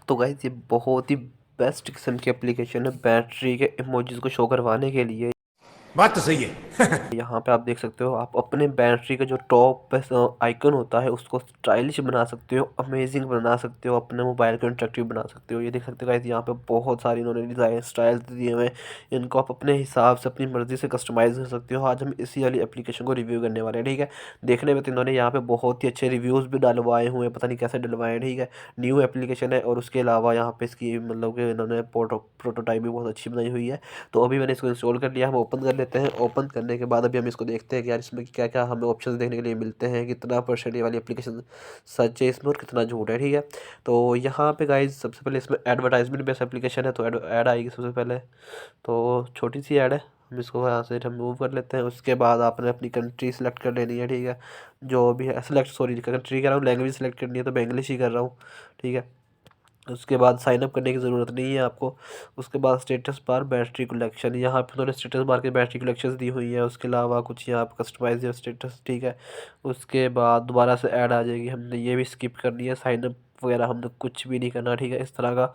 तो गाइस ये बहुत ही बेस्ट किस्म की एप्लीकेशन है बैटरी के इमोजीज को शो करवाने के लिए। बात तो सही है। यहाँ पे आप देख सकते हो, आप अपने बैटरी का जो टॉप पे आइकन होता है उसको स्टाइलिश बना सकते हो, अमेजिंग बना सकते हो, अपने मोबाइल को इंटरेक्टिव बना सकते हो। ये देख सकते हो गाइस, यहाँ पे बहुत सारी इन्होंने डिज़ाइन स्टाइल दिए हुए हैं। इनको आप अपने हिसाब से अपनी मर्ज़ी से कस्टमाइज़ कर सकते हो। आज हम इसी वाली एप्लीकेशन को रिव्यू करने वाले हैं, ठीक है। देखने में तो इन्होंने यहाँ पे बहुत ही अच्छे रिव्यूज़ भी डलवाए हुए हैं, पता नहीं कैसे डलवाए हैं, ठीक है। न्यू एप्लीकेशन है और उसके अलावा यहाँ पे इसकी मतलब कि इन्होंने प्रोटोटाइप भी बहुत अच्छी बनाई हुई है। तो अभी मैंने इसको इंस्टॉल कर लिया, हम ओपन कर लेते हैं। ओपन करने के बाद अभी हम इसको देखते हैं कि यार इसमें क्या क्या हमें ऑप्शंस देखने के लिए मिलते हैं, कितना परसेंट ये वाली एप्लीकेशन सच है इसमें और कितना झूठ है, ठीक है। तो यहाँ पे गाइज सबसे पहले इसमें एडवर्टाइजमेंट बेस्ड एप्लीकेशन है, तो ऐड आएगी सबसे पहले। तो छोटी सी ऐड है, हम इसको यहाँ से रिमूव कर लेते हैं। उसके बाद आपने अपनी कंट्री सेलेक्ट कर लेनी है, ठीक है। जो भी है सेलेक्ट, सॉरी कंट्री कर रहा हूँ, लैंग्वेज सेलेक्ट करनी है तो मैं इंग्लिश ही कर रहा हूँ, ठीक है। उसके बाद साइन अप करने की ज़रूरत नहीं है आपको। उसके बाद स्टेटस बार बैटरी कलेक्शन, यहाँ पे उन्होंने स्टेटस बार की बैटरी कलेक्शंस दी हुई है। उसके अलावा कुछ यहाँ पे कस्टमाइज स्टेटस, ठीक है। उसके बाद दोबारा से ऐड आ जाएगी, हमने ये भी स्किप करनी है। साइन अप वगैरह हमने कुछ भी नहीं करना, ठीक है, इस तरह का।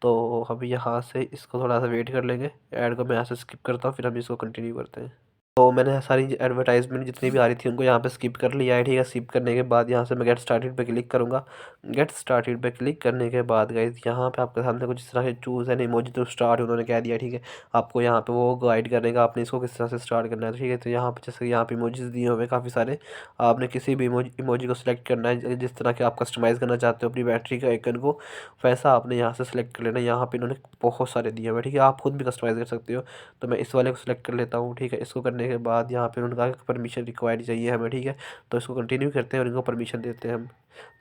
तो हम यहाँ से इसको थोड़ा सा वेट कर लेंगे, ऐड को मैं यहाँ से स्किप करता हूँ, फिर हम इसको कंटिन्यू करते हैं। तो मैंने सारी एडवर्टाइजमेंट जितनी भी आ रही थी उनको यहाँ पे स्किप कर लिया है, ठीक है। स्किप करने के बाद यहाँ से मैं गेट स्टार्टेड पे क्लिक करूँगा। गेट स्टार्टेड पे क्लिक करने के बाद गाइस यहाँ पे आपके सामने कुछ इस तरह से choose an emoji to start उन्होंने कह दिया, ठीक है। आपको यहाँ पे वो गाइड करेगा आपने इसको किस तरह से स्टार्ट करना है, ठीक है। तो यहाँ पे जैसे यहाँ पे इमोजीज दिए हुए हैं काफ़ी सारे, आपने किसी भी इमोजी को सिलेक्ट करना है जिस तरह के आप कस्टमाइज़ करना चाहते हो अपनी बैटरी के आइकन को, वैसा आपने यहाँ से सिलेक्ट कर लेना है। यहाँ पे इन्होंने बहुत सारे दिए हुए हैं, ठीक है, आप खुद भी कस्टमाइज़ कर सकते हो। तो मैं इस वाले को सिलेक्ट कर लेता हूँ, ठीक है। इसको करने के बाद यहाँ पे उन्होंने कहा परमिशन रिक्वायर्ड चाहिए हमें, ठीक है। तो इसको कंटिन्यू करते हैं और इनको परमिशन देते हैं हम।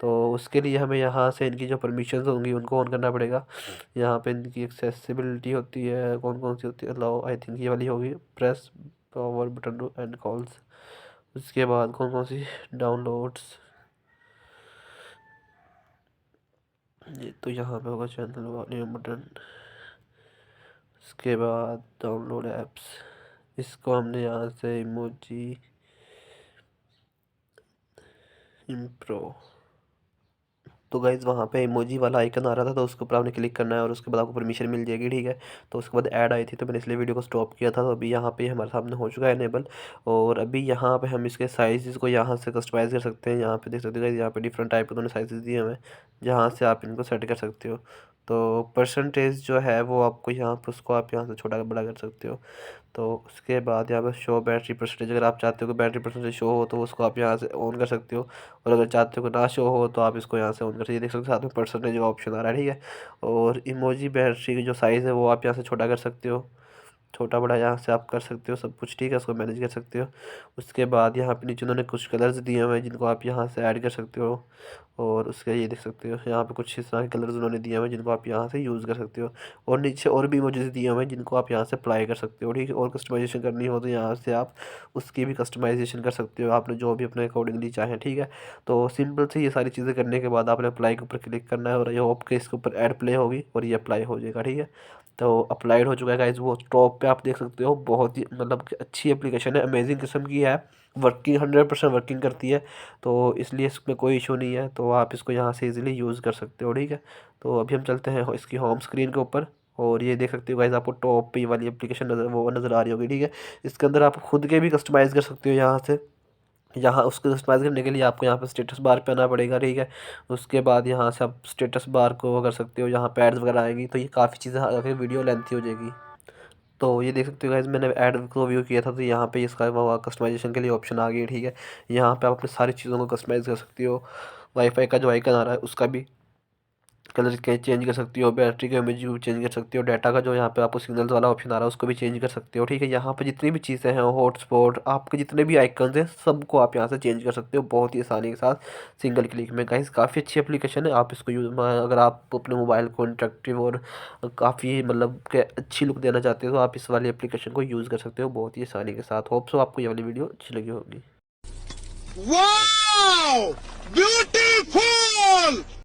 तो उसके लिए हमें यहाँ से इनकी जो परमिशन होंगी उनको ऑन करना पड़ेगा। यहाँ पे इनकी एक्सेसिबिलिटी होती है, कौन कौन सी होती है, अलाउ, आई थिंक ये वाली होगी, press power button to end calls. उसके बाद कौन कौन सी, डाउनलोड्स, ये तो यहाँ पे होगा चैनल वॉल्यूम बटन। उसके बाद डाउनलोड ऐप्स, इसको हमने यहाँ से इमोजी इम्प्रो, तो गाइज़ वहाँ पे इमोजी वाला आइकन आ रहा था तो उसके ऊपर आपने क्लिक करना है और उसके बाद आपको परमिशन मिल जाएगी, ठीक है। तो उसके बाद ऐड आई थी तो मैंने इसलिए वीडियो को स्टॉप किया था। तो अभी यहाँ पे हमारे सामने हो चुका है इनेबल। और अभी यहाँ पे हम इसके साइज़ को यहाँ से कस्टमाइज़ कर सकते हैं। यहाँ पे देख सकते हो यहाँ पे डिफरेंट टाइप के उन्होंने साइज़ दिए हुए हैं, जहाँ से आप इनको सेट कर सकते हो। तो परसेंटेज जो है वो आपको यहाँ पर, उसको आप यहाँ से छोटा बड़ा कर सकते हो। तो उसके बाद यहाँ पर शो बैटरी परसेंटेज, अगर आप चाहते हो कि बैटरी परसेंटेज शो हो तो उसको आप यहाँ से ऑन कर सकते हो। और अगर चाहते हो कि ना शो हो तो आप इसको यहाँ से ऑन कर सकते हो। ये देख सकते हो साथ में परसेंटेज का ऑप्शन आ रहा है, ठीक है। और इमोजी बैटरी की जो साइज़ है वो आप यहाँ से छोटा कर सकते हो, छोटा बड़ा यहाँ से आप कर सकते हो सब कुछ, ठीक है। उसको मैनेज कर सकते हो। उसके बाद यहाँ पे नीचे उन्होंने कुछ कलर्स दिए हुए हैं जिनको आप यहाँ से ऐड कर सकते हो। और उसके ये देख सकते हो यहाँ पे कुछ इस तरह के कलर्स उन्होंने दिए हुए हैं जिनको आप यहाँ से यूज़ कर सकते हो। और नीचे और भी इमोजीज दिए हुए हैं जिनको आप यहाँ से अप्लाई कर सकते हो, ठीक है। और कस्टमाइजेशन करनी हो तो यहाँ से आप उसकी भी कस्टमाइजेशन कर सकते हो, आपने जो भी अपने अकॉर्डिंगली चाहें, ठीक है। तो सिंपल से ये सारी चीज़ें करने के बाद आपने अप्लाई के ऊपर क्लिक करना है और ये होप के इसके ऊपर ऐड प्ले होगी और ये अप्लाई हो जाएगा, ठीक है। तो अप्लाइड हो चुका है गाइज, वो टॉप पे आप देख सकते हो। बहुत ही मतलब कि अच्छी एप्लीकेशन है, अमेजिंग किस्म की है, वर्किंग 100% वर्किंग करती है। तो इसलिए इसमें कोई इशू नहीं है, तो आप इसको यहाँ से इजीली यूज़ कर सकते हो, ठीक है। तो अभी हम चलते हैं इसकी होम स्क्रीन के ऊपर। और ये देख सकते हो गाइज, आपको टॉप पे ये वाली एप्लीकेशन नज़र आ रही होगी, ठीक है। इसके अंदर आप खुद के भी कस्टमाइज़ कर सकते हो यहाँ से। यहाँ उसको कस्टमाइज़ करने के लिए आपको यहाँ पे स्टेटस बार पे आना पड़ेगा, ठीक है। उसके बाद यहाँ से आप स्टेटस बार को वो कर सकते हो, यहाँ पे एड्स वगैरह आएंगी तो ये काफ़ी चीज़ें आगे वीडियो लेंथी हो जाएगी। तो ये देख सकते हो गाइस, मैंने ऐड को व्यू किया था तो यहाँ पे इसका वो कस्टमाइजेशन के लिए ऑप्शन आ गई है, ठीक है। यहाँ पे आप अपनी सारी चीज़ों को कस्टमाइज़ कर सकती हो। वाईफाई का जो आइकन आ रहा है उसका भी कलर के चेंज कर सकती हो, बैटरी का इमेज भी चेंज कर सकती हो, डाटा का जो यहाँ पे आपको सिग्नल्स वाला ऑप्शन आ रहा है उसको भी चेंज कर सकते हो, ठीक है। यहाँ पे जितनी भी चीज़ें हैं, हॉटस्पॉट, आपके जितने भी आइकन्स हैं सबको आप यहाँ से चेंज कर सकते हो बहुत ही आसानी के साथ, सिंगल क्लिक में। गाइस काफ़ी अच्छी एप्लीकेशन है, आप इसको यूज़, अगर आप अपने मोबाइल को इंटरेक्टिव और काफ़ी मतलब के अच्छी लुक देना चाहते हो तो आप इस वाली एप्लीकेशन को यूज़ कर सकते हो बहुत ही आसानी के साथ। होप सो आपको ये वाली वीडियो अच्छी लगी होगी। Wow beautiful.